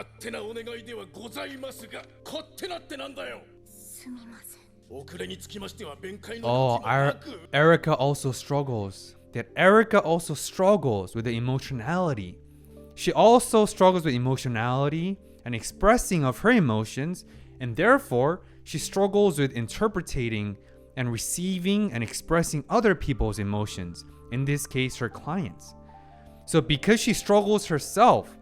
勝手なお願いではございますが、勝手なってなんだよ。すみません。遅れにつきましては弁解の Oh, Erica also struggles. That Erica also struggles with the emotionality. She also struggles with emotionality and expressing of her emotions, and therefore she struggles with interpreting and receiving and expressing other people's emotions, in this case her clients. So because she struggles herself,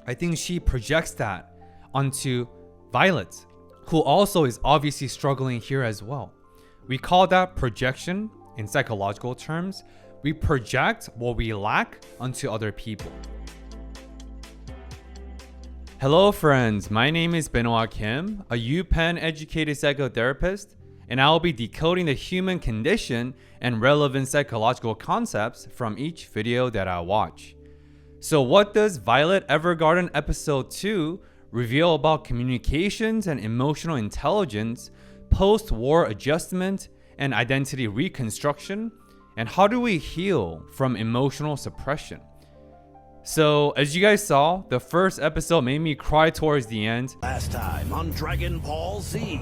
I think she projects that onto Violet, who also is obviously struggling here as well. We call that projection in psychological terms. We project what we lack onto other people. Hello friends, my name is Benoit Kim, a UPenn educated psychotherapist, and I will be decoding the human condition and relevant psychological concepts from each video that I watch. So what does Violet Evergarden episode 2 reveal about communications and emotional intelligence, post-war adjustment, and identity reconstruction? And how do we heal from emotional suppression? So, as you guys saw, the first episode made me cry towards the end. Last time on Dragon Ball Z.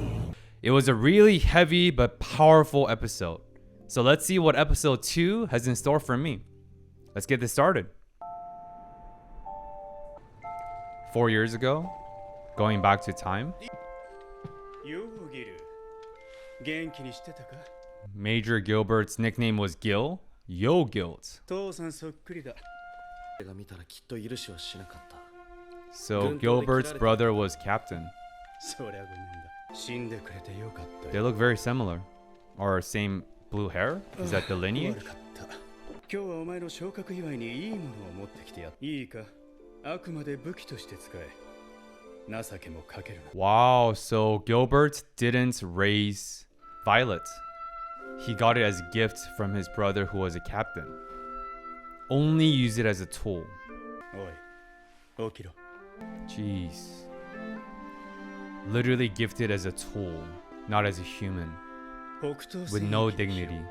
It was a really heavy but powerful episode. So let's see what episode 2 has in store for me. Let's get this started. 4 years ago, going back to time, Major Gilbert's nickname was Gil. Yo Gilt. So Gilbert's brother was Captain. They look very similar. Or same blue hair? Is that the lineage? Wow, so Gilbert didn't raise Violet. He got it as a gift from his brother who was a captain. Only use it as a tool. Jeez. Literally gifted as a tool, not as a human. With no dignity.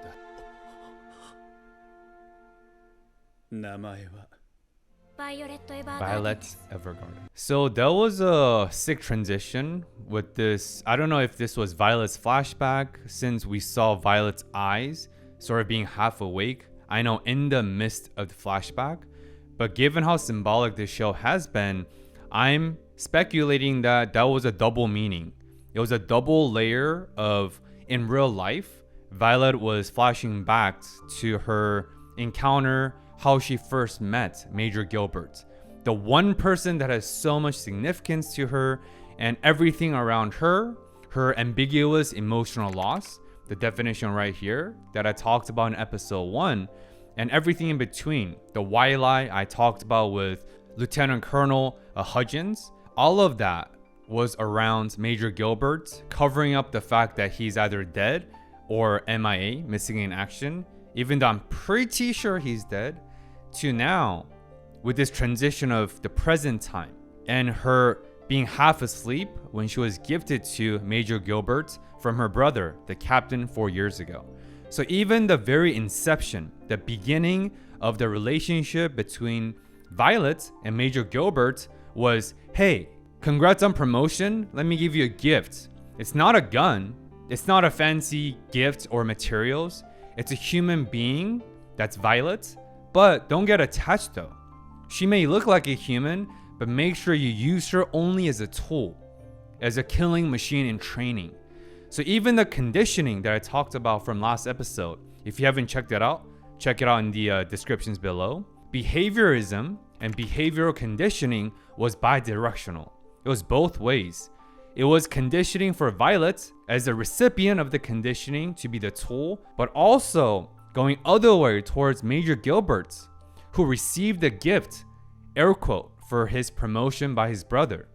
Violet Evergarden. So that was a sick transition with this. I don't know if this was Violet's flashback, since we saw Violet's eyes sort of being half awake. I know in the midst of the flashback, but given how symbolic this show has been, I'm speculating that that was a double meaning. It was a double layer of, in real life, Violet was flashing back to her encounter, how she first met Major Gilbert. The one person that has so much significance to her, and everything around her, her ambiguous emotional loss, the definition right here that I talked about in episode 1, and everything in between, the why lie I talked about with Lieutenant Colonel Hudgens, all of that was around Major Gilbert covering up the fact that he's either dead or MIA, missing in action, even though I'm pretty sure he's dead, to now with this transition of the present time and her being half asleep when she was gifted to Major Gilbert from her brother, the captain, 4 years ago. So even the very inception, the beginning of the relationship between Violet and Major Gilbert was, hey, congrats on promotion, let me give you a gift. It's not a gun, it's not a fancy gift or materials, it's a human being, that's Violet, but don't get attached though. She may look like a human, but make sure you use her only as a tool, as a killing machine in training. So even the conditioning that I talked about from last episode, if you haven't checked it out, check it out in the descriptions below. Behaviorism and behavioral conditioning was bi-directional. It was both ways. It was conditioning for Violet as the recipient of the conditioning to be the tool, but also going other way towards Major Gilbert, who received the gift, air quote, for his promotion by his brother.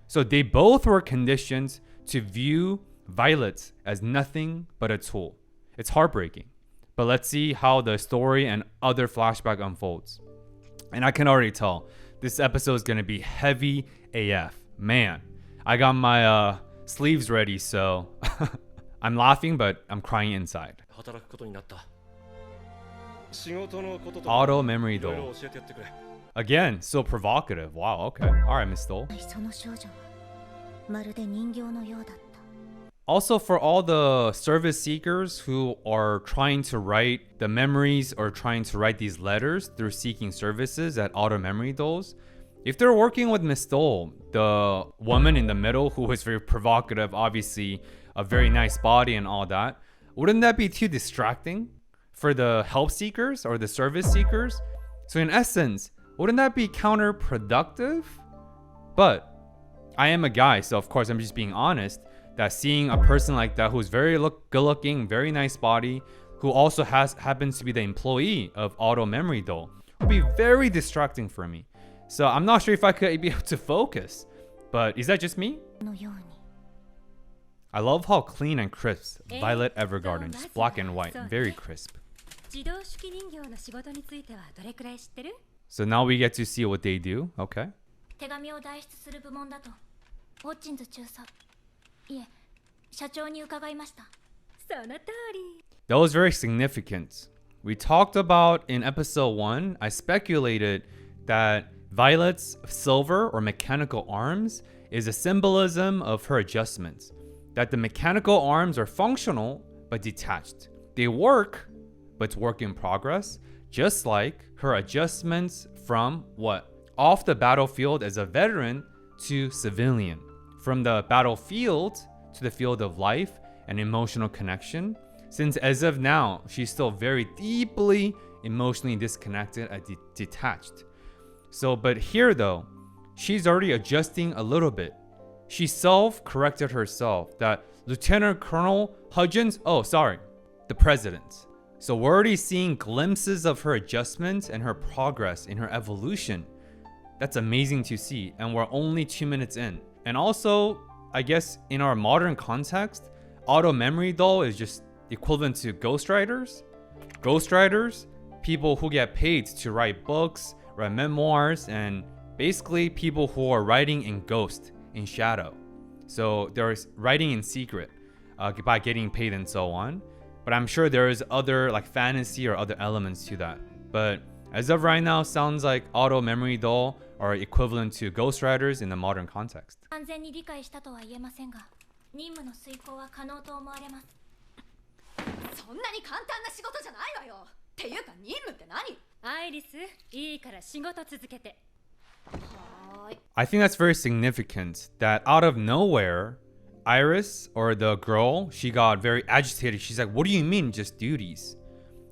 So they both were conditioned to view Violet as nothing but a tool. It's heartbreaking. But let's see how the story and other flashback unfolds. And I can already tell this episode is going to be heavy AF. Man, I got my sleeves ready, so I'm laughing, but I'm crying inside. Auto memory though. Again, so provocative. Wow, okay. All right, Miss Dole. その少女はまるで人形のようだった。 Also, for all the service seekers who are trying to write the memories or trying to write these letters through seeking services at Auto Memory Dolls, if they're working with Miss Dole, the woman in the middle who is very provocative, obviously a very nice body and all that, wouldn't that be too distracting for the help seekers or the service seekers? So in essence, wouldn't that be counterproductive? But I am a guy, so of course I'm just being honest, that seeing a person like that who's very good looking, very nice body, who also happens to be the employee of Auto Memory Doll, would be very distracting for me. So I'm not sure if I could be able to focus. But is that just me? のように I love how clean and crisp Violet Evergarden, just black and white, very crisp. 自動式人形の仕事についてはどれくらい知ってる？ So now we get to see what they do. Okay. 手紙を代筆する部門だとウォッチンズ中佐いえ社長に伺いました。その通り。 That was very significant. We talked about in episode 1, I speculated that Violet's silver or mechanical arms is a symbolism of her adjustments. That the mechanical arms are functional but detached. They work, but it's work in progress, just like her adjustments from what? Off the battlefield as a veteran to civilian. From the battlefield to the field of life and emotional connection, since as of now, she's still very deeply emotionally disconnected and detached. So, but here though, she's already adjusting a little bit. She self-corrected herself that Lieutenant Colonel Hudgens, the president. So we're already seeing glimpses of her adjustments and her progress in her evolution. That's amazing to see, and we're only 2 minutes in. And also, I guess in our modern context, Auto Memory Doll is just equivalent to ghostwriters. Ghostwriters, people who get paid to write books, write memoirs, and basically people who are writing in ghost, in shadow. So they're writing in secret by getting paid and so on. But I'm sure there is other like fantasy or other elements to that. But as of right now, sounds like Auto Memory Doll are equivalent to ghostwriters in the modern context. 完全に理解したとは言えませんが任務の遂行は可能と思われます。そんなに簡単な仕事じゃないわよ。っていうか任務って何？アイリス、いいから仕事続けて。はーい。 I think that's very significant that out of nowhere, Iris, or the girl, she got very agitated. She's like, what do you mean just duties?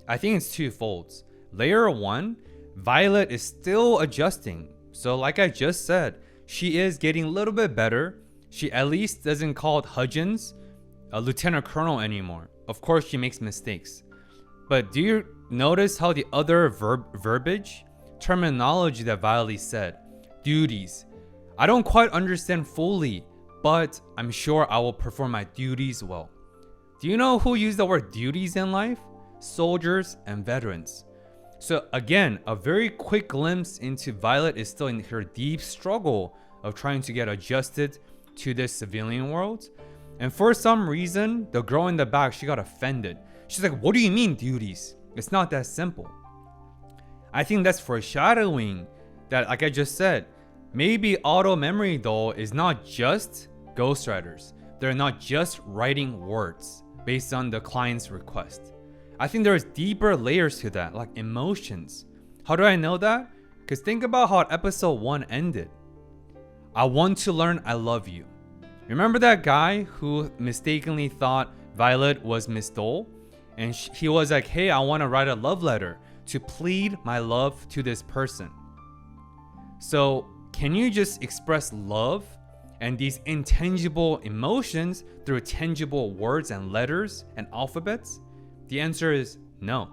I think it's twofold. Layer 1, Violet is still adjusting. So like I just said, she is getting a little bit better. She at least doesn't call it Hudgens a lieutenant colonel anymore. Of course, she makes mistakes. But do you notice how the other verbiage, terminology that Violet said, duties, I don't quite understand fully, but I'm sure I will perform my duties well. Do you know who used the word duties in life? Soldiers and veterans. So again, a very quick glimpse into Violet is still in her deep struggle of trying to get adjusted to this civilian world. And for some reason, the girl in the back, she got offended. She's like, what do you mean duties? It's not that simple. I think that's foreshadowing that, like I just said, maybe Auto Memory Doll is not just ghostwriters. They're not just writing words based on the client's request. I think there's deeper layers to that, like emotions. How do I know that? Because think about how episode 1 ended. I want to learn I love you. Remember that guy who mistakenly thought Violet was Miss Dole? And he was like, hey, I want to write a love letter to plead my love to this person. So can you just express love and these intangible emotions through tangible words and letters and alphabets? The answer is no.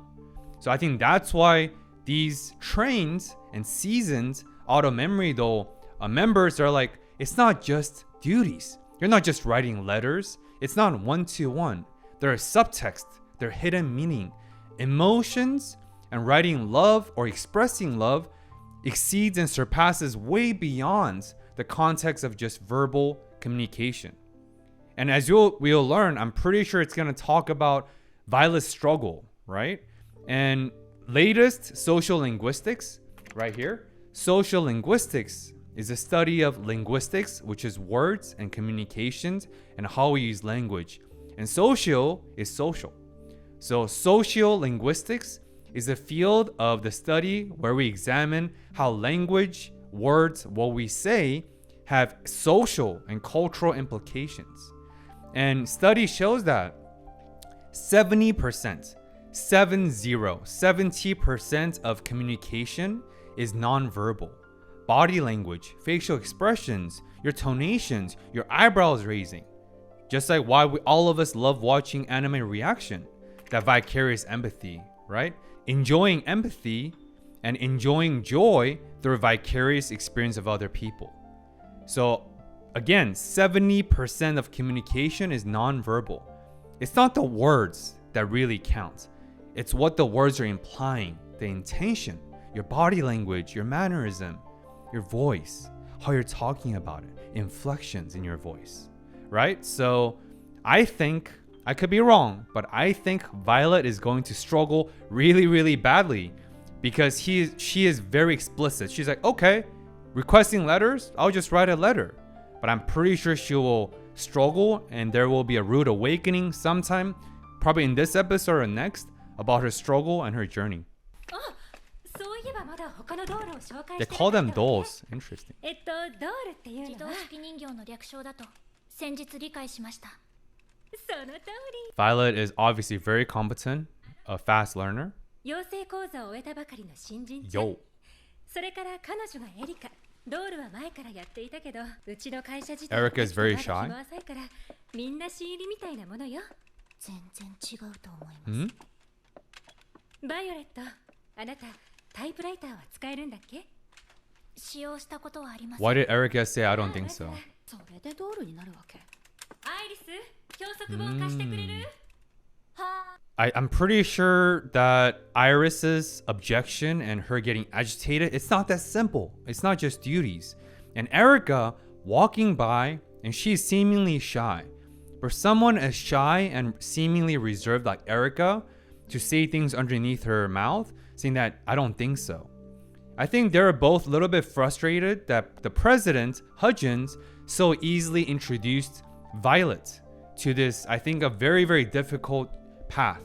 So I think that's why these trains and seasons Auto Memory Doll members are like, it's not just duties. You're not just writing letters. It's not one-to-one. There is subtext. There are hidden meaning. Emotions and writing love or expressing love exceeds and surpasses way beyond the context of just verbal communication. And as we'll learn, I'm pretty sure it's going to talk about Violet's struggle, right? And latest social linguistics right here Social linguistics is a study of linguistics, which is words and communications and how we use language. And socio is social. So sociolinguistics is a field of the study where we examine how language, words, what we say have social and cultural implications. And study shows that 70% of communication is nonverbal. Body language, facial expressions, your tonations, your eyebrows raising. Just like why all of us love watching anime reaction, that vicarious empathy, right? Enjoying empathy and enjoying joy through a vicarious experience of other people. So again, 70% of communication is nonverbal. It's not the words that really count. It's what the words are implying, the intention, your body language, your mannerism, your voice, how you're talking about it, inflections in your voice, right? So I think, I could be wrong, but I think Violet is going to struggle really, really badly because she is very explicit. She's like, okay, requesting letters, I'll just write a letter. But I'm pretty sure she will struggle and there will be a rude awakening sometime, probably in this episode or next, about her struggle and her journey. そういえばまだ他の道路を紹介 They してな call か them ったわね dolls. Interesting. ドールっていう自動のは式人形の略称だと先日理解しました。その通り Violet is obviously very competent, a fast learner. 養成講座を終えたばかりの新人ちゃん Yo. それから彼女がエリカドールは前からやっていたけどうちの会社自体 Erica is very まだ shy. 日も浅いからみんな新入りみたいなものよ全然違うと思います。Hmm? バイオレットあなたタイプライターは使えるんだっけ使用したことはありません。 Why did Erica say I don't think so? それでドールになるわけ。アイリス教則本貸してくれる、は I'm pretty sure that Iris's objection and her getting agitated, it's not that simple. It's not just duties. And Erica walking by and she's seemingly shy. For someone as shy and seemingly reserved like Erica to say things underneath her mouth, saying that I don't think so. I think they're both a little bit frustrated that the president, Hudgens, so easily introduced Violet to this, I think, a very, very difficult path.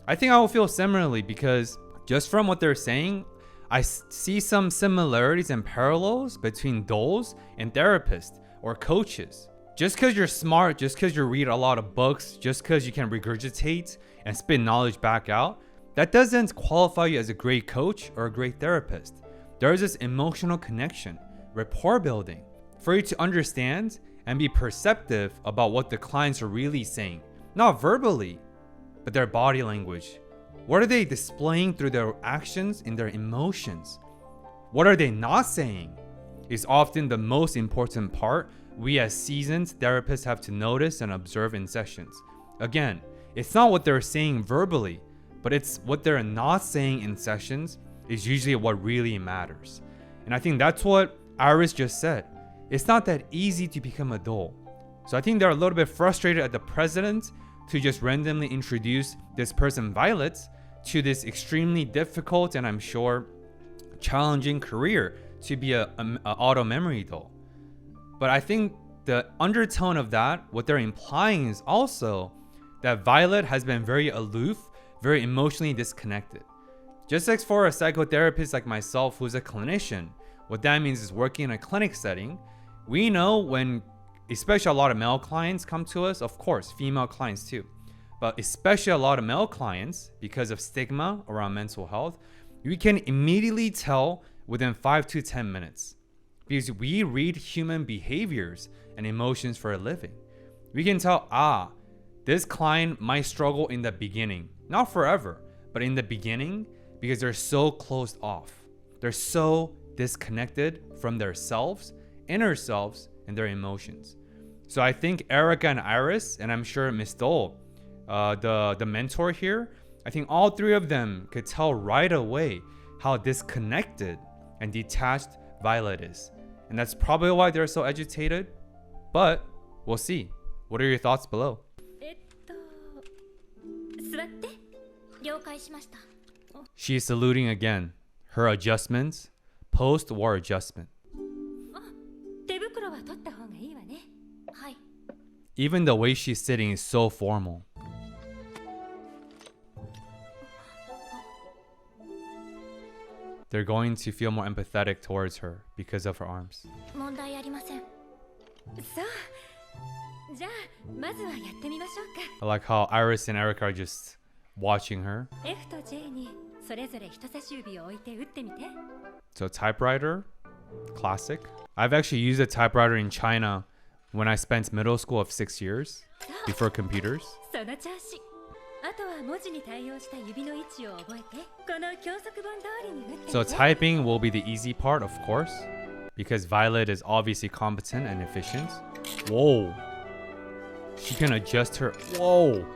I think I will feel similarly because just from what they're saying, I see some similarities and parallels between dolls and therapists or coaches. Just because you're smart, just because you read a lot of books, just because you can regurgitate and spit knowledge back out, that doesn't qualify you as a great coach or a great therapist. There is this emotional connection, rapport building, for you to understand and be perceptive about what the clients are really saying. Not verbally, but their body language. What are they displaying through their actions and their emotions? What are they not saying is often the most important part we as seasoned therapists have to notice and observe in sessions. Again, it's not what they're saying verbally, but it's what they're not saying in sessions is usually what really matters. And I think that's what Iris just said. It's not that easy to become a doll. So I think they're a little bit frustrated at the president to just randomly introduce this person, Violet, to this extremely difficult and I'm sure challenging career to be a auto memory doll. But I think the undertone of that, what they're implying is also that Violet has been very aloof, very emotionally disconnected. Just like for a psychotherapist like myself who's a clinician, what that means is working in a clinic setting, we know when, especially a lot of male clients come to us, of course, female clients too, but especially a lot of male clients, because of stigma around mental health, we can immediately tell within 5 to 10 minutes. Because we read human behaviors and emotions for a living. We can tell, this client might struggle in the beginning, not forever, but in the beginning, because they're so closed off. They're so disconnected from their selves, inner selves, and their emotions. So I think Erica and Iris, and I'm sure Miss Dole, the mentor here, I think all three of them could tell right away how disconnected and detached Violet is. And that's probably why they're so agitated, but we'll see. What are your thoughts below? 座って。了解しました。 She's saluting again. Her adjustments, post-war adjustment. 手袋は取った方がいいわね。はい。 Even the way she's sitting is so formal. They're going to feel more empathetic towards her because of her arms. 問題ありません。そうじゃあまずはやってみましょうか。 I like how Iris and Erica are just watching her. F と J にそれぞれ人差し指を置いて打ってみて。 So typewriter, classic. I've actually used a typewriter in China when I spent middle school of 6 years before computers. その調子。あとは文字に対応した指の位置を覚えて、この教則本通りに打ってみて。 So typing will be the easy part, of course, because Violet is obviously competent and efficient. Whoa. She can adjust her. Whoa.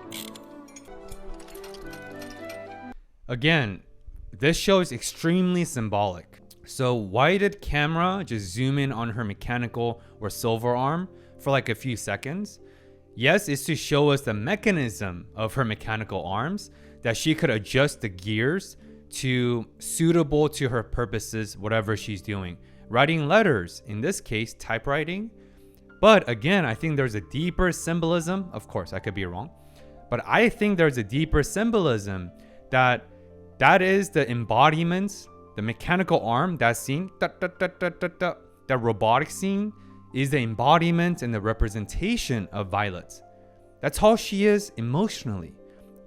Again, this show is extremely symbolic. So why did camera just zoom in on her mechanical or silver arm for like a few seconds? Yes, it's to show us the mechanism of her mechanical arms, that she could adjust the gears to suitable to her purposes, whatever she's doing. Writing letters, in this case, typewriting. But again, I think there's a deeper symbolism. Of course, I could be wrong. But I think there's a deeper symbolism that is the embodiment, the mechanical arm, that scene, that robotic scene, is the embodiment and the representation of Violet. That's how she is emotionally.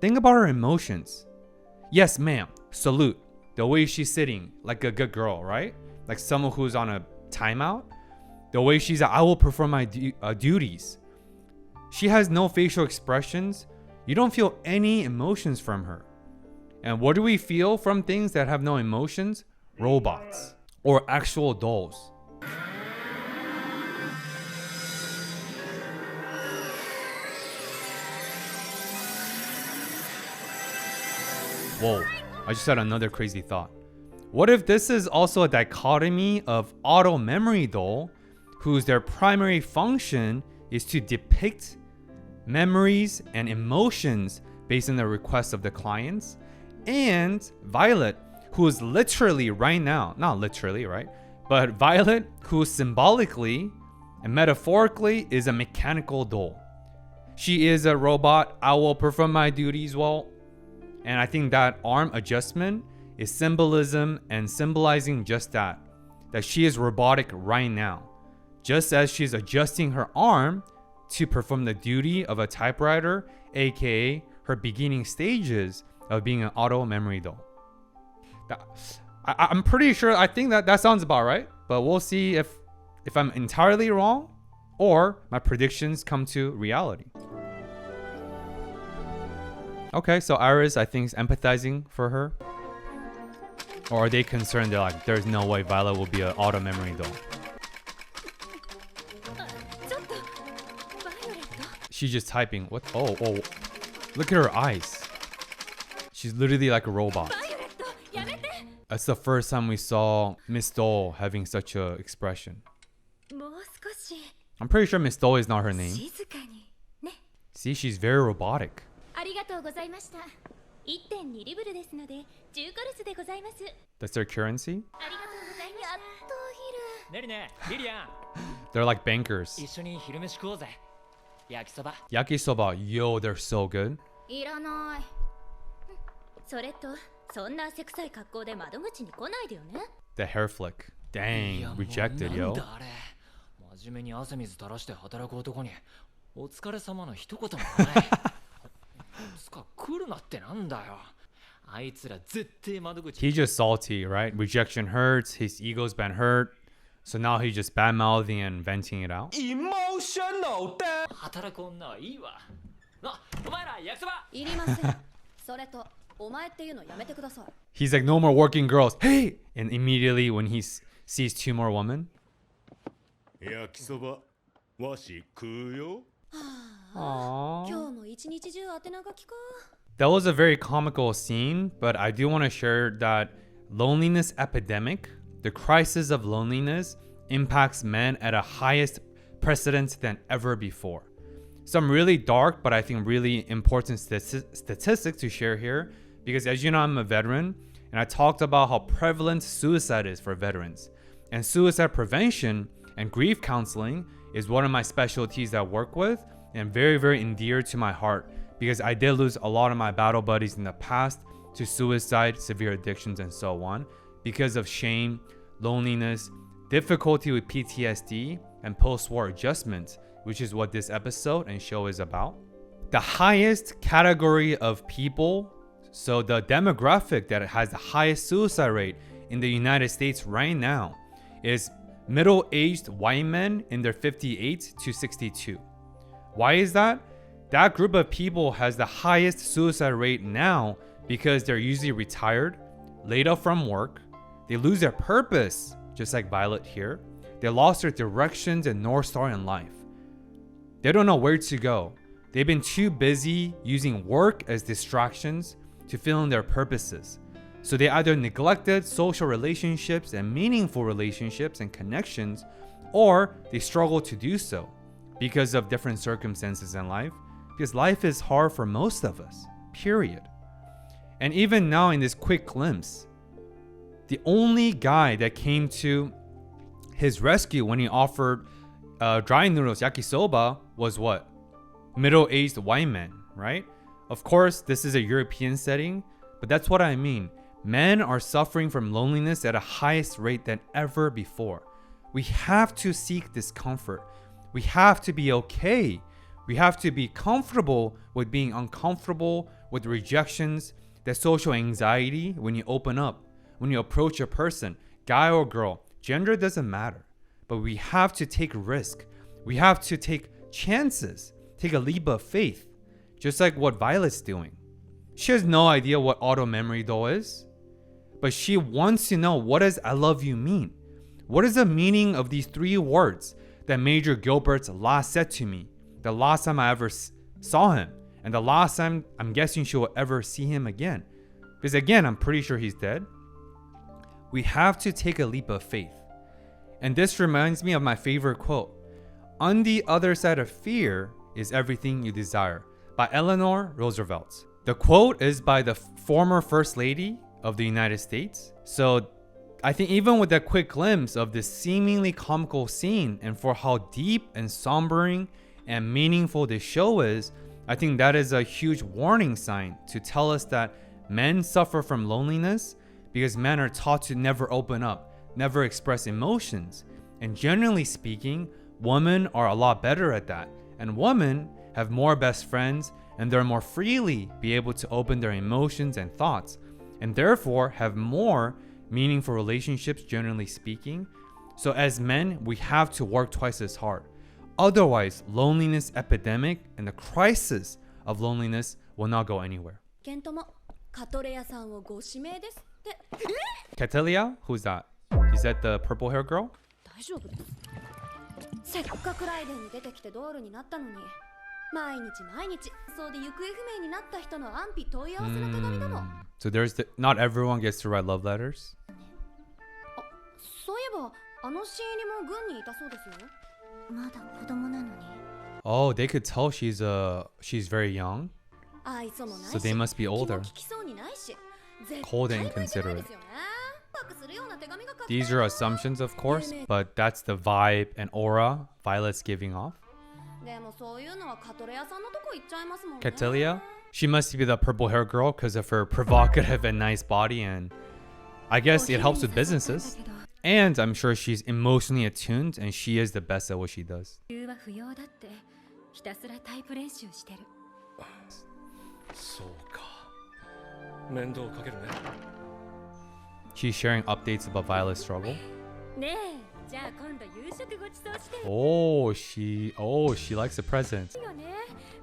Think about her emotions. Yes, ma'am, salute. The way she's sitting, like a good girl, right? Like someone who's on a timeout. The way she's like, I will perform my duties. She has no facial expressions. You don't feel any emotions from her. And what do we feel from things that have no emotions? Robots or actual dolls. Whoa, I just had another crazy thought. What if this is also a dichotomy of auto memory doll, whose their primary function is to depict memories and emotions based on the requests of the clients, and Violet, who is literally right now, not literally, right? But Violet, who symbolically and metaphorically is a mechanical doll. She is a robot. I will perform my duties well. And I think that arm adjustment is symbolism and symbolizing just that she is robotic right now. Just as she's adjusting her arm to perform the duty of a typewriter, aka her beginning stages of being an auto memory doll. I'm pretty sure, I think that sounds about right, but we'll see if I'm entirely wrong or my predictions come to reality. Okay, so Iris, I think, is empathizing for her. Or are they concerned? They're like, there's no way Violet will be an auto memory doll. She's just typing. What? Oh. Look at her eyes. She's literally like a robot. That's the first time we saw Miss Doll having such a expression. I'm pretty sure Miss Doll is not her name. See, she's very robotic. ありがとうございました。1.2 リブルですので、10コルスでございます。 That's their currency? ありがとうございました。やっとお昼。ねりね、リリアン。 They're like bankers. 一緒に昼飯食おうぜ。焼きそば。 Yakisoba, yo, they're so good. いらない。それと、そんな汗臭い格好で窓口に来ないでよね。The hair flick. Dang, rejected, なん yo. だあれ。真面目に汗水垂らして働く男に、お疲れ様の一言もない。つか来るなってなんだよ。あいつら絶対窓口。 He's just salty, right? Rejection hurts, his ego's been hurt. So now he's just bad mouthing and venting it out. Emotional 働く女はいいわ。な、お前ら焼きそば。いりません。それとお前っていうのやめてください。 He's like, no more working girls. Hey! And immediately when he sees two more women. 焼きそばわし食うよ。 今日も一日中宛名書きか。 That was a very comical scene, but I do want to share that loneliness epidemic, the crisis of loneliness, impacts men at a highest precedent than ever before. Some really dark, but I think really important statistics to share here, because as you know, I'm a veteran, and I talked about how prevalent suicide is for veterans. And suicide prevention and grief counseling is one of my specialties that I work with, and very, very endeared to my heart because I did lose a lot of my battle buddies in the past to suicide, severe addictions, and so on because of shame, loneliness, difficulty with PTSD, and post-war adjustment, which is what this episode and show is about. The highest category of people, so the demographic that has the highest suicide rate in the United States right now is middle-aged white men in their 58 to 62. Why is that? That group of people has the highest suicide rate now because they're usually retired, laid off from work, they lose their purpose, just like Violet here. They lost their directions and North Star in life. They don't know where to go. They've been too busy using work as distractions to fill in their purposes. So they either neglected social relationships and meaningful relationships and connections, or they struggle to do so because of different circumstances in life, because life is hard for most of us, period. And even now in this quick glimpse, the only guy that came to his rescue when he offered dry noodles, yakisoba, was what? Middle-aged white men, right? Of course, this is a European setting, but that's what I mean. Men are suffering from loneliness at a highest rate than ever before. We have to seek discomfort. We have to be okay. We have to be comfortable with being uncomfortable, with rejections, that social anxiety when you open up, when you approach a person, guy or girl, gender doesn't matter. But we have to take risk. We have to take chances, take a leap of faith, just like what Violet's doing. She has no idea what auto memory though is, but she wants to know, what does I love you mean? What is the meaning of these 3 words that Major Gilbert last said to me the last time I ever saw him, and the last time I'm guessing she will ever see him again? Because again, I'm pretty sure he's dead. We have to take a leap of faith. And this reminds me of my favorite quote. On the other side of fear is everything you desire, by Eleanor Roosevelt. The quote is by the former First Lady of the United States. So I think even with that quick glimpse of this seemingly comical scene, and for how deep and sombering and meaningful this show is, I think that is a huge warning sign to tell us that men suffer from loneliness because men are taught to never open up, never express emotions. And generally speaking, women are a lot better at that. And women have more best friends, and they're more freely be able to open their emotions and thoughts, and therefore have more meaningful relationships, generally speaking. So as men, we have to work twice as hard. Otherwise, loneliness epidemic and the crisis of loneliness will not go anywhere. ケントもカトレアさんをご指名ですって。 Catelia? Who's that? Is that the purple hair girl? 大丈夫です。せっかくライデンに出てきてドールになったのに、毎日そうで行方不明になった人の安否問い合わせの手紙だもん。So not everyone gets to write love letters? あ、そういえばあのシーンにも軍にいたそうですよ。まだ子供なのに。 Oh, they could tell she's very young. 愛想もないし、 So they must be older. 気も利きそうにないし、絶対 Cold and 向いてない inconsiderate. ですよね。バカするような手紙が書かれて These are assumptions, of course, but that's the vibe and aura Violet's giving off. でもそういうのはカトレアさんのとこ行っちゃいますもんね。 Catelia? She must be the purple hair girl because of her provocative and nice body, and I guess it helps with businesses. And I'm sure she's emotionally attuned, and she is the best at what she does. 理由は不要だってひたすらタイプ練習してる。そうか。面倒かけるね。 She's sharing updates about Violet's struggle. ねえ、じゃあ今度夕食ごちそうしてよ Oh, she likes the presents. ね。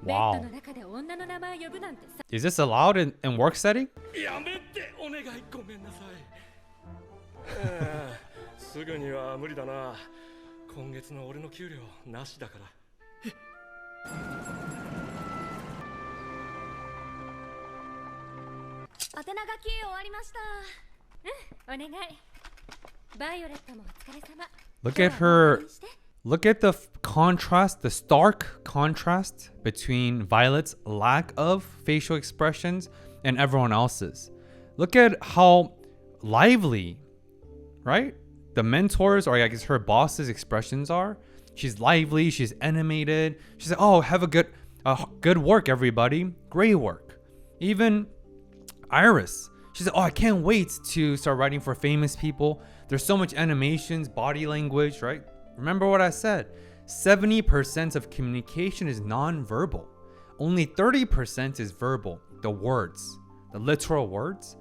Wow. ベッドの中で女の名前呼ぶなんてさ。 Is this allowed in work setting? やめてお願いごめんなさい。すぐには無理だな。今月の俺の給料なしだから。宛名書き終わりました。お願い。バイオレットもお疲れ様。 Look at her. Look at the contrast, the stark contrast between Violet's lack of facial expressions and everyone else's. Look at how lively, right? The mentors, or I guess her boss's expressions are, she's lively, she's animated. She's like, oh, have a good work, everybody. Great work. Even Iris, she's like, oh, I can't wait to start writing for famous people. There's so much animations, body language, right? Remember what I said. 70% of communication is non-verbal. Only 30% is verbal, the words, the literal words.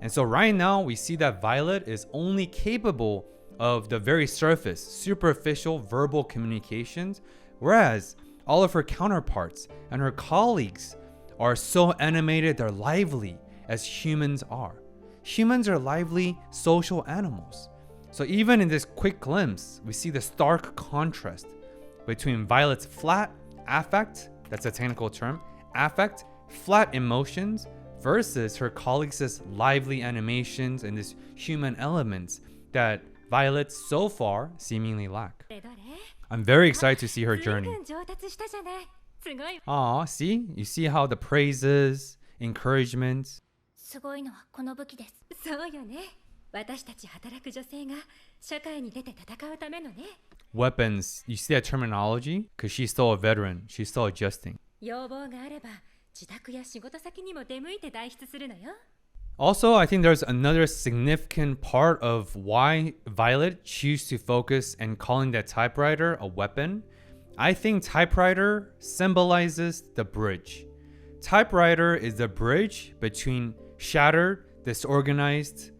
And so right now we see that Violet is only capable of the very surface, superficial verbal communications, whereas all of her counterparts and her colleagues are so animated, they're lively as humans are. Humans are lively social animals. So even in this quick glimpse, we see the stark contrast between Violet's flat affect, that's a technical term, affect, flat emotions, versus her colleagues' lively animations and this human elements that Violet so far seemingly lack. I'm very excited to see her journey. 上達したじゃない。すごい。 Aw, see? You see how the praises, encouragements. すごいのはこの武器です。そうよね。私たち働く女性が社会に出て戦うためのね。 Weapons, you see that terminology? Because she's still a veteran. She's still adjusting. 要望があれば自宅や仕事先にも出向いて代筆するのよ。 Also, I think there's another significant part of why Violet choose to focus and calling that typewriter a weapon. I think typewriter symbolizes the bridge. Typewriter is the bridge between shattered, disorganized,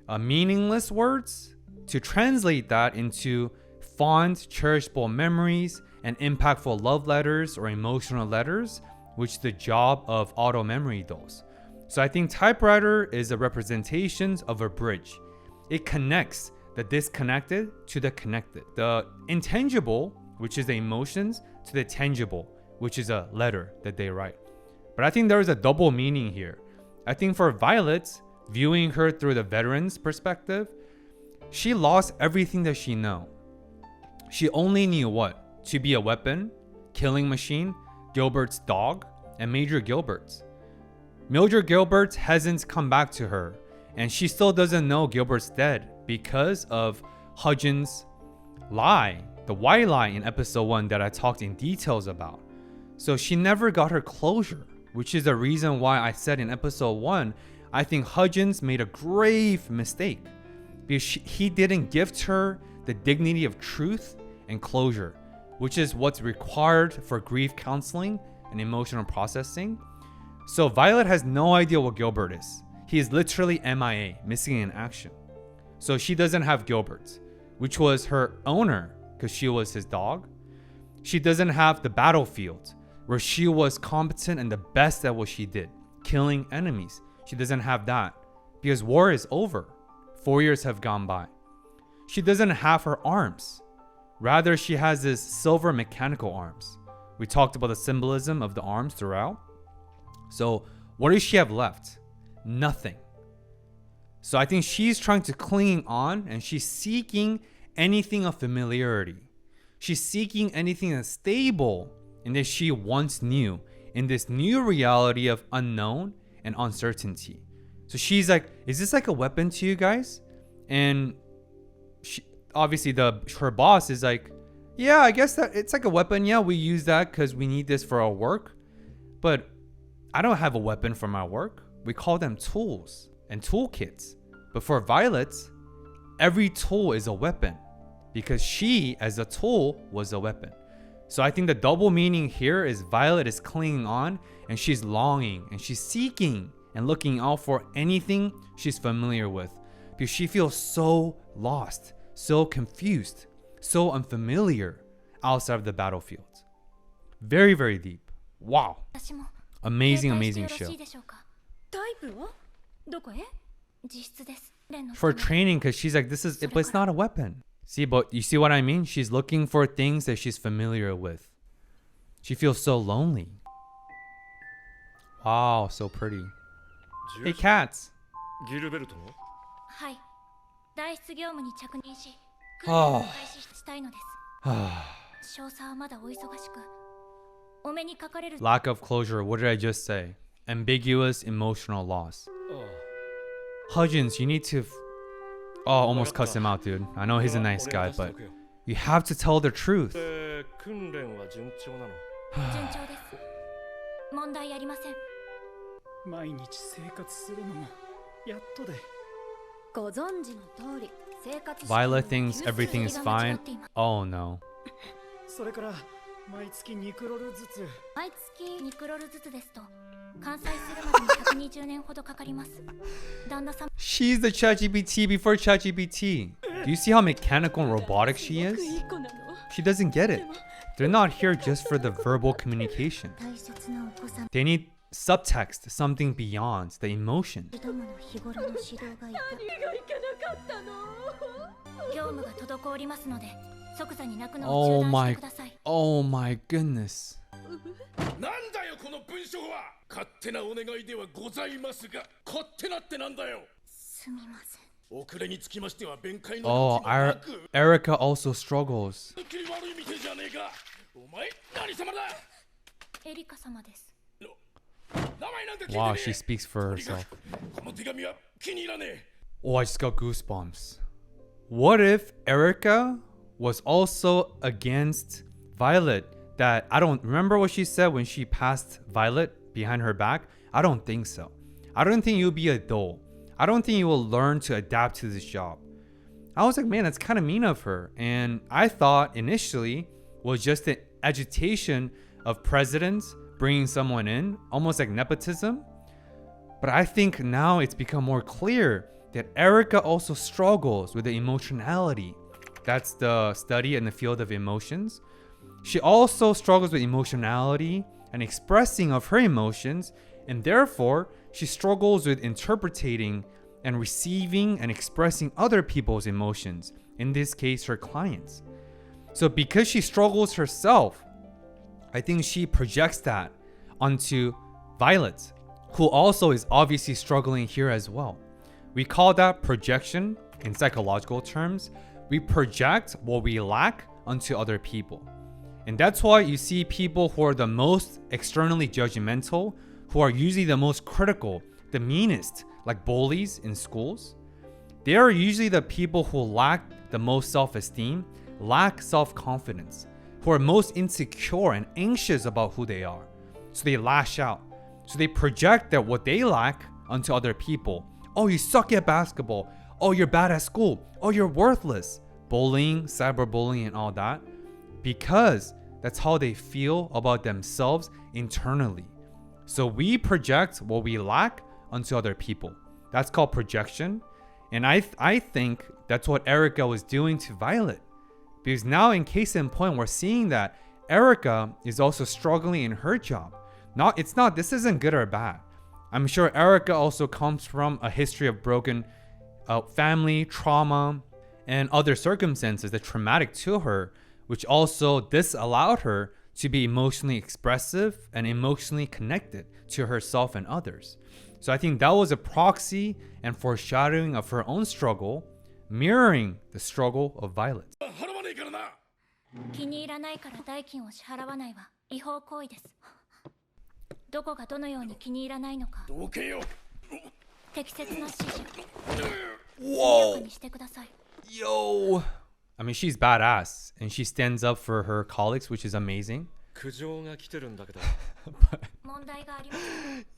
meaningless words to translate that into fond, cherishable memories and impactful love letters or emotional letters, which the job of auto memory does. So I think typewriter is a representation of a bridge. It connects the disconnected to the connected. The intangible, which is the emotions, to the tangible, which is a letter that they write. But I think there is a double meaning here. I think for Violet, viewing her through the veteran's perspective, she lost everything that she knew. She only knew what? To be a weapon, killing machine, Gilbert's dog, and Major Gilbert's. Mildred Gilbert hasn't come back to her, and she still doesn't know Gilbert's dead because of Hudgens' lie, the white lie in episode 1 that I talked in details about. So she never got her closure, which is the reason why I said in episode 1, I think Hudgens made a grave mistake because he didn't gift her the dignity of truth and closure, which is what's required for grief counseling and emotional processing. So Violet has no idea what Gilbert is. He is literally MIA, missing in action. So she doesn't have Gilbert, which was her owner because she was his dog. She doesn't have the battlefield where she was competent and the best at what she did, killing enemies. She doesn't have that because war is over. 4 years have gone by. She doesn't have her arms. Rather, she has this silver mechanical arms. We talked about the symbolism of the arms throughout. So what does she have left? Nothing. So I think she's trying to cling on and she's seeking anything of familiarity. She's seeking anything that's stable and that she once knew in this new reality of unknown and uncertainty. So she's like, is this like a weapon to you guys? And she, obviously her boss is like, yeah, I guess that it's like a weapon. Yeah, we use that because we need this for our work. But I don't have a weapon for my work. We call them tools and toolkits. But for Violet, every tool is a weapon because she, as a tool, was a weapon. So I think the double meaning here is Violet is clinging on and she's longing and she's seeking and looking out for anything she's familiar with because she feels so lost, so confused, so unfamiliar outside of the battlefield. Very, very deep. Wow. 私も Amazing, 携帯して amazing よろし show. いでしょうか。タイプをどこへ？実質です。練の For ため training, because she's like, this is, but it's not a weapon. See, but you see what I mean? She's looking for things that she's familiar with. She feels so lonely. Wow, so pretty. Hey, cats. ギルベルトのはい。代筆業務に着任し、はあ訓練を開始したいのです。詳細はまだお忙しく、お目にかかれる。 Lack of closure. What did I just say? Ambiguous emotional loss. Hudgens, you need to almost cuss him out, dude. I know he's a nice guy, but you have to tell the truth. 訓練は順調なの？順調です。問題ありません。毎日生活するのもやっとで。ご存知の通り、生活 Violet thinks everything is fine. Oh no. それから毎月2クロルずつ。毎月2クロルずつですと、完済するまでに120年ほどかかります。旦那様。She's the ChatGPT before ChatGPT. Do you see how mechanical and robotic she is? She doesn't get it. They're not here just for the verbal communication. They need subtext, something beyond the emotion. 業務が滞りますので、即座に泣くのを中断してください。Oh my goodness. なんだよこの文章は。勝手なお願いではございますが、勝手なってなんだよ。すみません。遅れにつきましては弁解の Oh, Erica also struggles. きり悪い店じゃねえか。お前何様だ。エリカ様です。名前なんか聞いてねえ。 Wow, she speaks for herself. この手紙は気に入らねえ。 Oh, I just got goosebumps. What if Erica was also against Violet? That I don't remember what she said when she passed Violet behind her back. I don't think so. I don't think you'll be a dull. I don't think you will learn to adapt to this job. I was like, man, that's kind of mean of her. And I thought initially was just the agitation of presidents bringing someone in, almost like nepotism. But I think now it's become more clear that Erica also struggles with the emotionality. That's the study in the field of emotions. She also struggles with emotionality and expressing of her emotions, and therefore she struggles with interpreting and receiving and expressing other people's emotions, in this case her clients. So because she struggles herself, I think she projects that onto Violet, who also is obviously struggling here as well. We call that projection in psychological terms. We project what we lack onto other people. And that's why you see people who are the most externally judgmental, who are usually the most critical, the meanest, like bullies in schools. They are usually the people who lack the most self-esteem, lack self-confidence, who are most insecure and anxious about who they are. So they lash out. So they project that what they lack onto other people. Oh, you suck at basketball. Oh, you're bad at school. Oh, you're worthless. Bullying, cyberbullying, and all that. Because that's how they feel about themselves internally. So we project what we lack onto other people. That's called projection. And I think that's what Erica was doing to Violet. Because now in case in point, we're seeing that Erica is also struggling in her job. This isn't good or bad. I'm sure Erica also comes from a history of broken family, trauma, and other circumstances that traumatic to her, which also disallowed her to be emotionally expressive and emotionally connected to herself and others. So I think that was a proxy and foreshadowing of her own struggle, mirroring the struggle of Violet. 気に入らないから代金を支払わないは違法行為です。どこがどのように気に入らないのか、適切な指示、速やかにしてください。Yo! I mean, she's badass, and she stands up for her colleagues, which is amazing. 苦情が来てるんだけど。問題があります。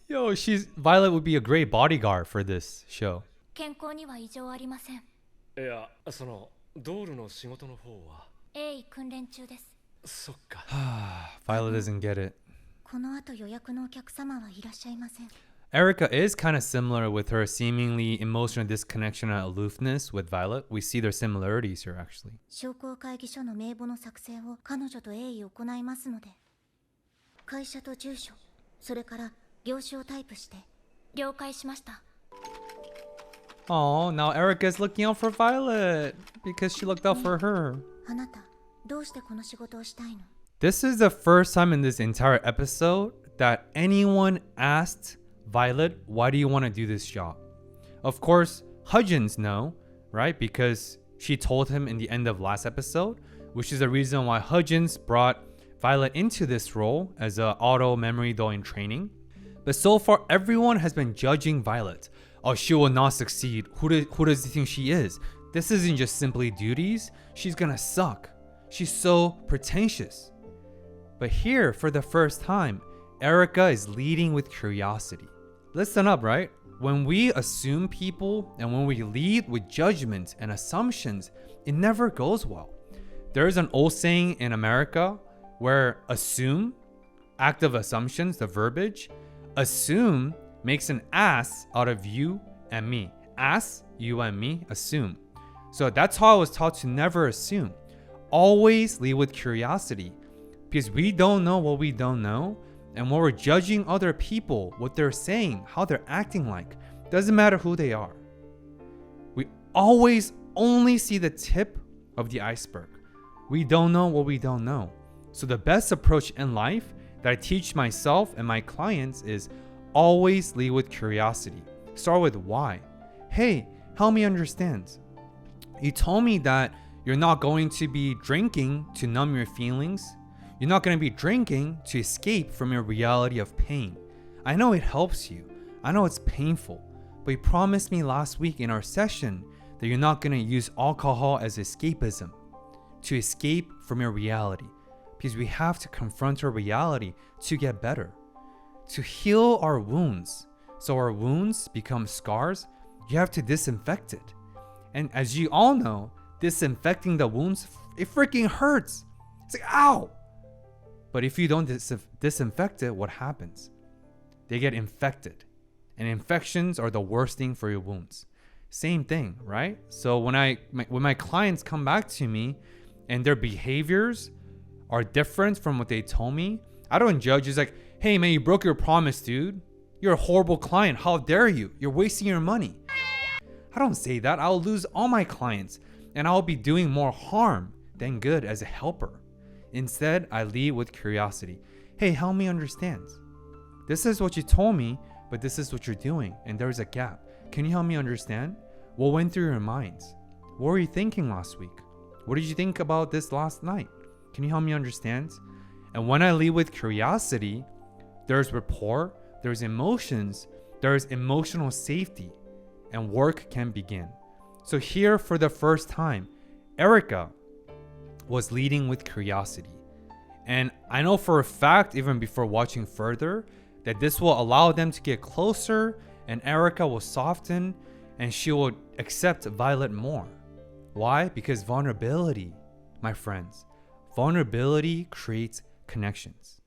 Yo, Violet would be a great bodyguard for this show. 健康には異常ありません。いや、そのドールの仕事の方は。鋭意訓練中です。そっか。Violet doesn't get it. この後予約のお客様はいらっしゃいません。Erica is kind of similar with her seemingly emotional disconnection and aloofness with Violet. We see their similarities here, actually. 商工会議所の名簿の作成を彼女と鋭意行いますので、会社と住所、それから業種をタイプして了解しました。Oh, now Erica's looking out for Violet because she looked out for her. あなた、どうしてこの仕事をしたいの? This is the first time in this entire episode that anyone asked Violet, why do you want to do this job? Of course, Hudgens know, right? Because she told him in the end of last episode, which is the reason why Hudgens brought Violet into this role as an auto memory doll in training. But so far, everyone has been judging Violet. oh, she will not succeed. Who does he think she is? This isn't just simply duties. She's gonna suck. She's so pretentious. But here, for the first time, Erica is leading with curiosity. Listen up, right? When we assume people and when we lead with judgments and assumptions, it never goes well. There's an old saying in America where assume, active assumptions, the verbiage, assume makes an ass out of you and me. Ass, you and me, assume. So that's how I was taught to never assume. Always lead with curiosity, because we don't know what we don't know. And when we're judging other people, what they're saying, how they're acting like, doesn't matter who they are. We always only see the tip of the iceberg. We don't know what we don't know. So the best approach in life that I teach myself and my clients is always lead with curiosity. Start with why. Hey, help me understand. You told me that you're not going to be drinking to numb your feelings. You're not going to be drinking to escape from your reality of pain. I know it helps you. I know it's painful. But you promised me last week in our session that you're not going to use alcohol as escapism, to escape from your reality. Because we have to confront our reality to get better, to heal our wounds. So our wounds become scars. You have to disinfect it. And as you all know, disinfecting the wounds, it freaking hurts. It's like, ow! But if you don't disinfect it, what happens? They get infected. And infections are the worst thing for your wounds. Same thing, right? So when my clients come back to me and their behaviors are different from what they told me, I don't judge. It's like, hey man, you broke your promise, dude. You're a horrible client. How dare you? You're wasting your money. I don't say that. I'll lose all my clients and I'll be doing more harm than good as a helper. Instead, I lead with curiosity. Hey, help me understand. This is what you told me, but this is what you're doing, and there's a gap. Can you help me understand? What went through your minds? What were you thinking last week? What did you think about this last night? Can you help me understand? And when I lead with curiosity, there's rapport, there's emotions, there's emotional safety, and work can begin. So here, for the first time, Erica was leading with curiosity. And I know for a fact, even before watching further, that this will allow them to get closer and Erica will soften and she will accept Violet more. Why? Because vulnerability, my friends, vulnerability creates connections.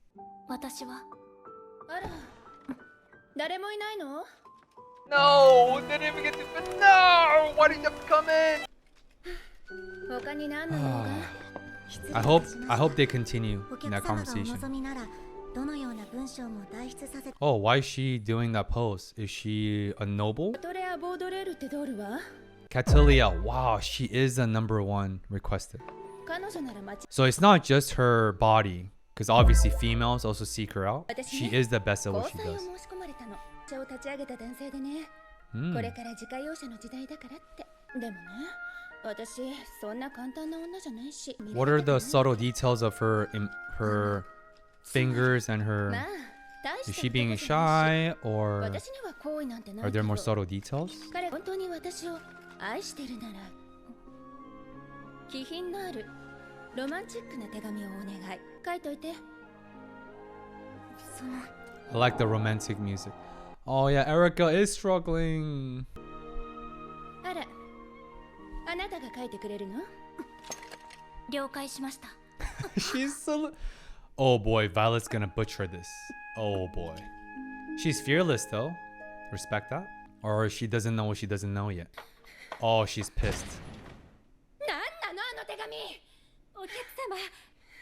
私はあら、誰もいないの？ No, they didn't even get to. No, why did you come in? 他に何の用が？ I hope they continue in that conversation. Oh, why is she doing that pose? Is she a noble? Catilia, wow, she is the #1 requested. So it's not just her body, because obviously females also seek her out. She is the best at what she does. What are the subtle details of her fingers and her... Is she being shy, or are there more subtle details? I like the romantic music. Oh yeah, Erica is struggling. あなたが書いてくれるの？了解しました。 She's so... Oh boy, Violet's gonna butcher this. Oh boy. She's fearless though. Respect that. Or she doesn't know what she doesn't know yet. Oh, she's pissed. なんなのあの手紙？お客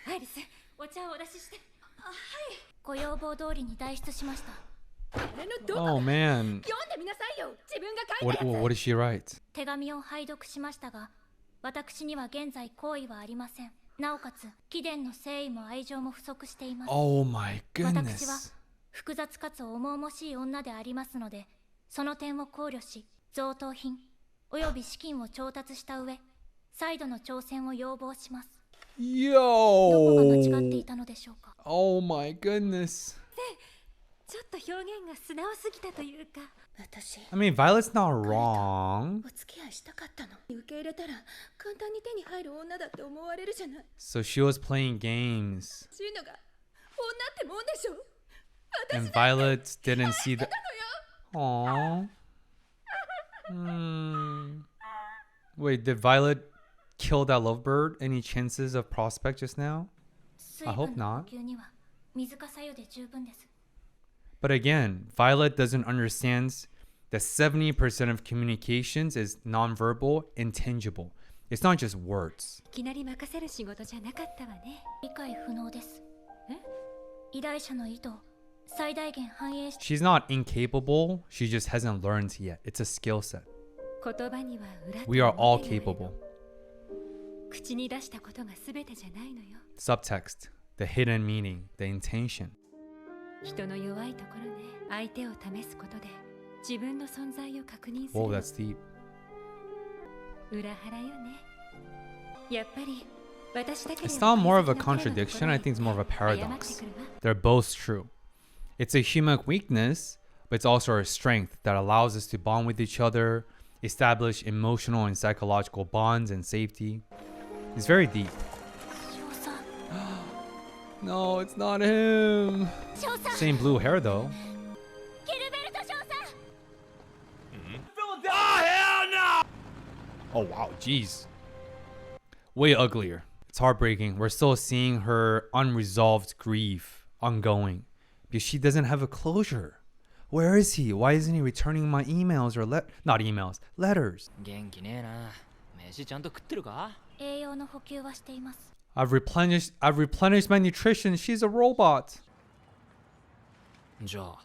様、アイリス、お茶をお出しして。はい。ご要望通りに代筆しました。 Oh man. What did she write? 手紙を拝読しましたが、私には現在好意はありません。なおかつ、貴殿の誠意も愛情も不足しています。Oh my 私は goodness. 複雑かつ重々しい女でありますので、その点を考慮し、贈答品および資金を調達した上、再度の挑戦を要望します。どこが間違ってい Yo. たのでしょうか。 Oh my goodness. ちょっと表現が素直すぎたというか。私 I mean, Violet's not wrong. お付き合いしたかったの。受け入れたら簡単に手に入る女だって思われるじゃない。 So she was playing games. シーノが女ってもんでしょ。 And Violet didn't see the... Aww. Wait, did Violet kill that lovebird? Any chances of prospect just now? I hope not. 水分の補給には水かさ湯で十分です。 But again, Violet doesn't understand that 70% of communications is nonverbal, intangible. It's not just words. いきなり任せる仕事じゃなかったわね。理解不能です。依頼者の意図を最大限反映し She's not incapable, she just hasn't learned yet. It's a skill set. 言葉には裏と We are all 表があるの。 capable. 口に出したことが全てじゃないのよ。 Subtext, the hidden meaning, the intention. 人の弱いところね。相手を試すことで自分の存在を確認する Whoa, の。 that's deep. 裏腹よね。やっぱり私だけで It's not more of a 大切な彼のところ contradiction, I think it's more of a へ謝って paradox. くるわ。 They're both true. It's a human weakness, but it's also a strength that allows us to bond with each other, establish emotional and psychological bonds and safety. It's very deep. 少佐 No, it's not him. 少佐 Same blue hair though. ギルベルト少佐 Oh wow, jeez. Way uglier. It's heartbreaking. We're still seeing her unresolved grief ongoing because she doesn't have a closure. Where is he? Why isn't he returning my emails or not emails, letters? 元気ねえな。飯ちゃんと食ってるか？栄養の補給はしています。 I've replenished my nutrition. She's a robot. じゃあ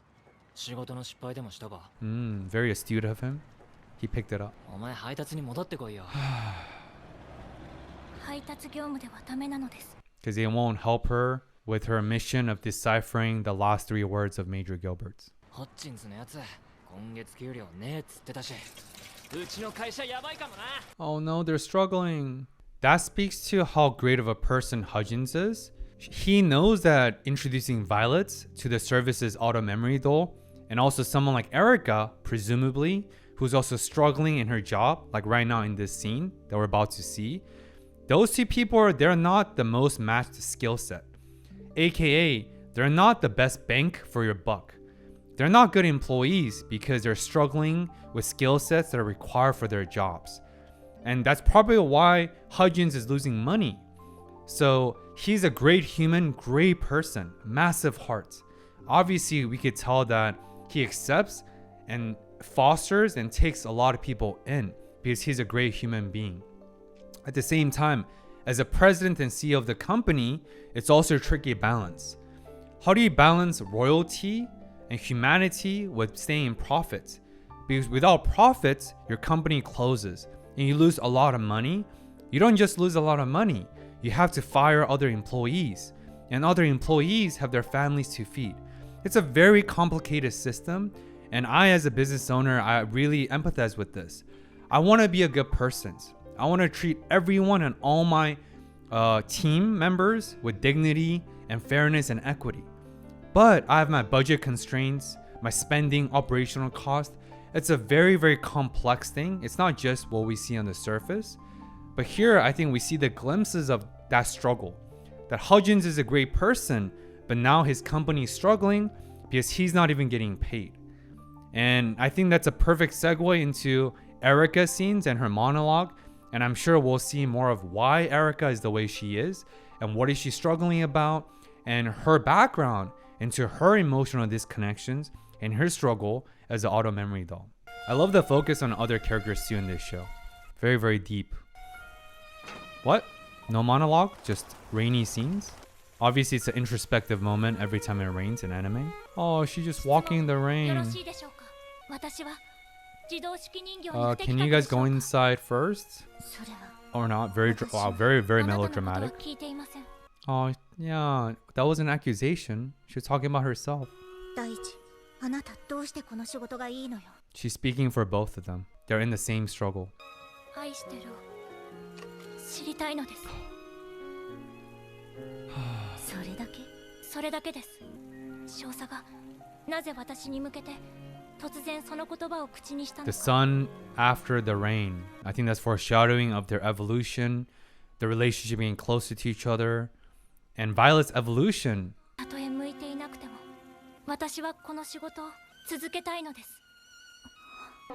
仕事の失敗でもしたか？ Very astute of him. He picked it up. お前配達に戻ってこいよ。配達業務ではダメなのです。 Because they won't help her with her mission of deciphering the last 3 words of Major Gilbert's. ホッチンズのやつ今月給料ねえっつってたし、うちの会社やばいかもな。 Oh no, they're struggling. That speaks to how great of a person Hudgens is. He knows that introducing Violet to the service's auto memory doll, and also someone like Erica, presumably, who's also struggling in her job, like right now in this scene that we're about to see, those 2 people, they're not the most matched skill set. AKA, they're not the best bank for your buck. They're not good employees because they're struggling with skill sets that are required for their jobs. And that's probably why Hudgens is losing money. So he's a great human, great person, massive heart. Obviously, we could tell that he accepts and fosters and takes a lot of people in because he's a great human being. At the same time, as a president and CEO of the company, it's also a tricky balance. How do you balance royalty and humanity with staying in profit? Because without profits, your company closes and you lose a lot of money. You don't just lose a lot of money, you have to fire other employees, and other employees have their families to feed. It's a very complicated system, and I, as a business owner, I really empathize with this. I want to be a good person. I want to treat everyone and all my team members with dignity and fairness and equity. But I have my budget constraints, my spending, operational cost. It's a very, very complex thing. It's not just what we see on the surface. But here, I think we see the glimpses of that struggle. That Hudgens is a great person, but now his company is struggling because he's not even getting paid. And I think that's a perfect segue into Erica's scenes and her monologue. And I'm sure we'll see more of why Erica is the way she is and what is she struggling about and her background into her emotional disconnections and her struggle as an auto memory doll. I love the focus on other characters too in this show. Very, very deep. What? No monologue? Just rainy scenes? Obviously, it's an introspective moment every time it rains in anime. Oh, she's just walking in the よろ rain. しいでしょうか。私は自動式人形に不適 Can 格 you で guys しょう go か。 inside first? それは Or not? Very, wow, very, very あなたのことは melodramatic. 聞いていません。 Oh, yeah, that was an accusation. She was talking about herself. 第一、あなたどうしてこの仕事がいいのよ。 She's speaking for both of them. They're in the same struggle. 愛してるを知りたいのです。それだけです。少佐がなぜ私に向けて突然その言葉を口にしたの The か。 sun after the rain. I think that's foreshadowing of their evolution, the relationship being closer to each other, and Violet's evolution. たとえ向いていなくても、私はこの仕事を続けたいのです。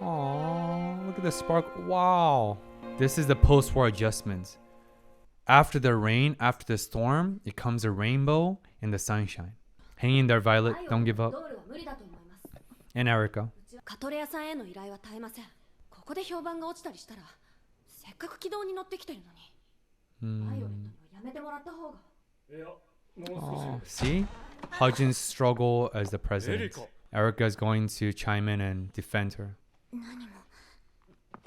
Aww, look at the spark. Wow. This is the post-war adjustments. After the rain, after the storm, it comes a rainbow and the sunshine. Hang in there, Violet. Don't give up. ドールは無理だと思います。 And Erica. カトレアさんへの依頼は絶えません。ここで評判が落ちたりしたら、せっかく軌道に乗ってきてるのに。バイオレットにはやめてもらった方が。いや、もう少し。 See? Hudgens' struggle as the president. Erica. Erica is going to chime in and defend her.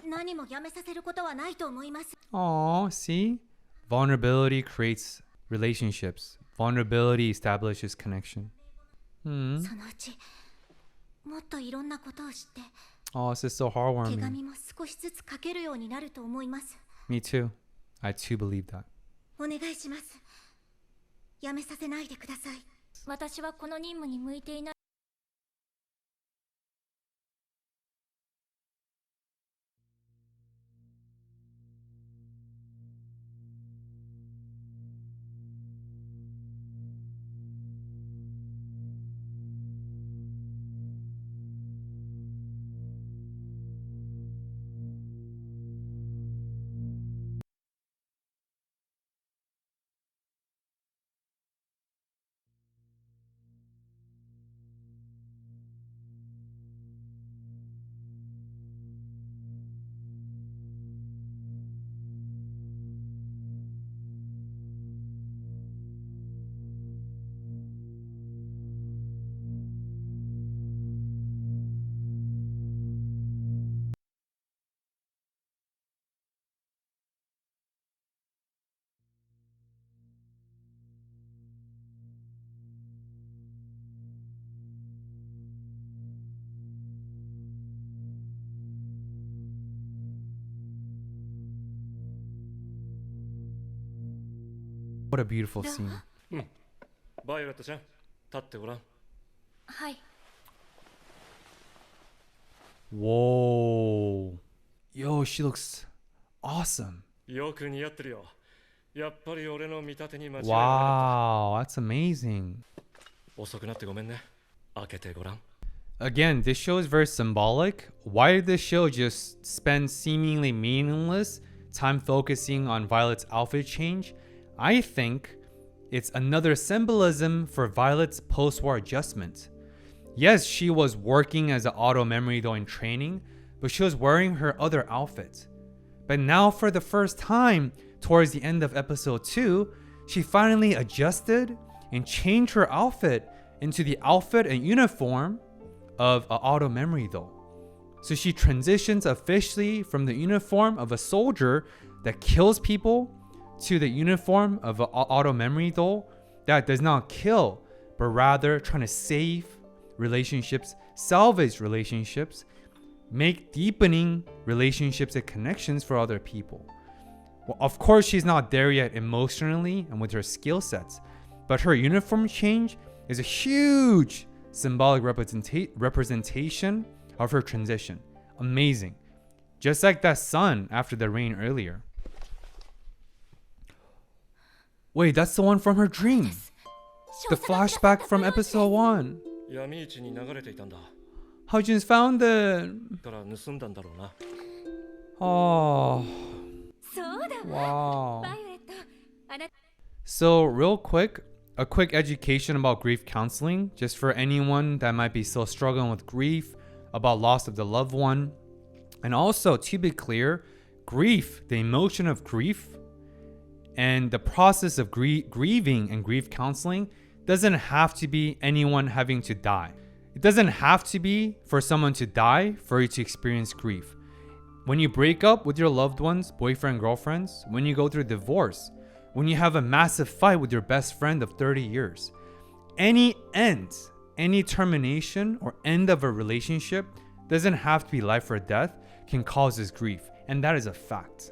何もやめさせることはないと思います。 Aw, see? Vulnerability creates relationships. Vulnerability establishes connection. そのうちもっといろんなことを知って Oh, this is so 手 heartwarming. 紙も少しずつ書けるようになると思います。 Me too. I too believe that. お願いします。やめさせないでください。私はこの任務に向いていない。 What a beautiful scene. バイオレットちゃん、立ってごらん。はい。 Whoa. Yo, she looks awesome. よく似合ってるよ。やっぱり俺の見立てに間違いなか Wow, that's amazing. った。遅くなってごめんね。開けてごらん。 Again, this show is very symbolic. Why did this show just spend seemingly meaningless time focusing on Violet's outfit change? I think it's another symbolism for Violet's post-war adjustment. Yes, she was working as an auto memory though in training, but she was wearing her other outfit. But now for the first time, towards the end of episode 2, she finally adjusted and changed her outfit into the outfit and uniform of an auto memory though. So she transitions officially from the uniform of a soldier that kills people to the uniform of an auto memory though that does not kill, but rather trying to save relationships, salvage relationships, make deepening relationships and connections for other people. Well, of course, she's not there yet emotionally and with her skill sets, but her uniform change is a huge symbolic representation of her transition. Amazing. Just like that sun after the rain earlier. Wait, that's the one from her dream. The flashback from episode 1. 闇市に流れていたんだ。 Hudgens found it. から盗んだんだろうな。 Oh, そうだ wow. バイオレットあなた So, real quick, a quick education about grief counseling, just for anyone that might be still struggling with grief, about loss of the loved one. And also, to be clear, grief, the emotion of grief, and the process of grieving and grief counseling doesn't have to be anyone having to die. It doesn't have to be for someone to die for you to experience grief. When you break up with your loved ones, boyfriend, girlfriends, when you go through divorce, when you have a massive fight with your best friend of 30 years, any end, any termination or end of a relationship doesn't have to be life or death, can cause this grief. And that is a fact.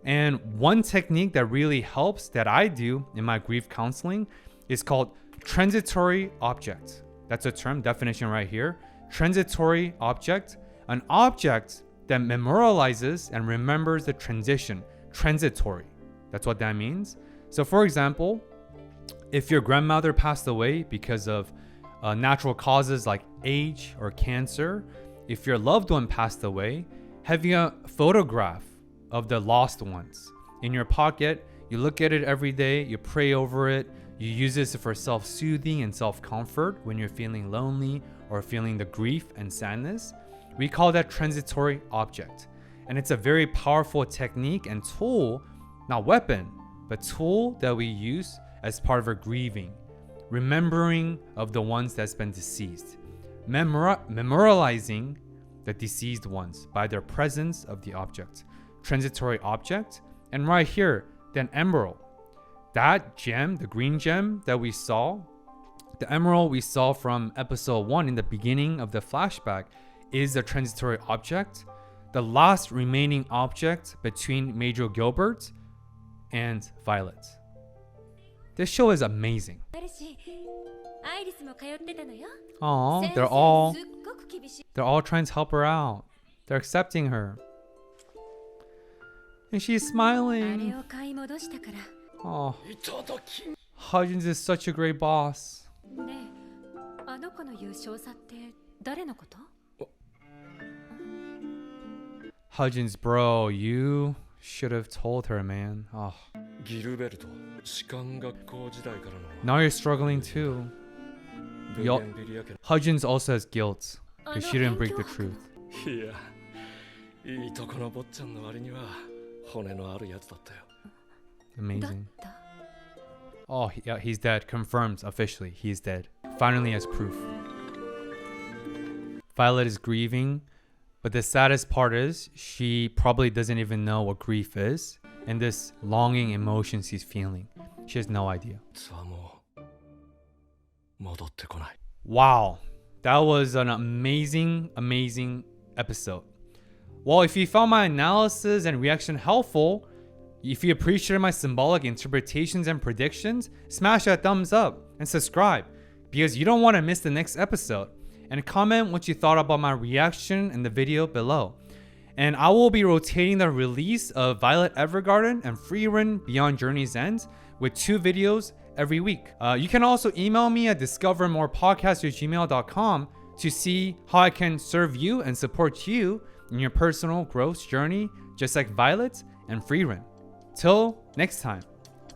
And one technique that really helps that I do in my grief counseling is called transitory object. That's a term, definition right here. Transitory object, an object that memorializes and remembers the transition. Transitory. That's what that means. So for example, if your grandmother passed away because of natural causes like age or cancer, if your loved one passed away, having a photograph of the lost ones in your pocket, you look at it every day, you pray over it, you use this for self-soothing and self-comfort when you're feeling lonely or feeling the grief and sadness. We call that transitory object. And it's a very powerful technique and tool, not weapon, but tool that we use as part of our grieving, remembering of the ones that's been deceased, memorializing the deceased ones by their presence of the object, transitory object. And right here, then emerald, that gem, the green gem that we saw, the emerald we saw from episode 1 in the beginning of the flashback is a transitory object, the last remaining object between Major Gilbert and Violet. This show is amazing. あるし、アイリスも通ってたのよ。 Aw, 先 they're 生 all すっごく厳しい they're all trying to help her out. They're accepting her. And she's あれ smiling. を買い戻したから。 Oh, いただき Hudgens is such a great boss. ねえ、あの子の言う少佐って誰のこと？ Hudgens, bro, you should have told her, man. Oh, ギルベルト士官学校時代からの now you're struggling too. ブ Yo- ゲンビリア家 Hudgens also has guilt あ because の she didn't 勉 break 強 the 博の truth. いやいいとこの坊ちゃんの割には骨のあるやつだったよ Amazing. だ。 Oh, yeah, he's dead. Confirmed officially. He's dead. Finally has proof. Violet is grieving, but the saddest part is she probably doesn't even know what grief is and this longing emotion she's feeling. She has no idea. 実はもう戻ってこない Wow. That was an amazing, amazing episode. Well, if you found my analysis and reaction helpful, if you appreciated my symbolic interpretations and predictions, smash that thumbs up and subscribe because you don't want to miss the next episode. And comment what you thought about my reaction in the video below. And I will be rotating the release of Violet Evergarden and Freerun Beyond Journey's End with 2 videos every week. You can also email me at discovermorepodcast@gmail.com to see how I can serve you and support you in your personal growth journey, just like Violet and Freerun. Till next time,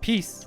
peace.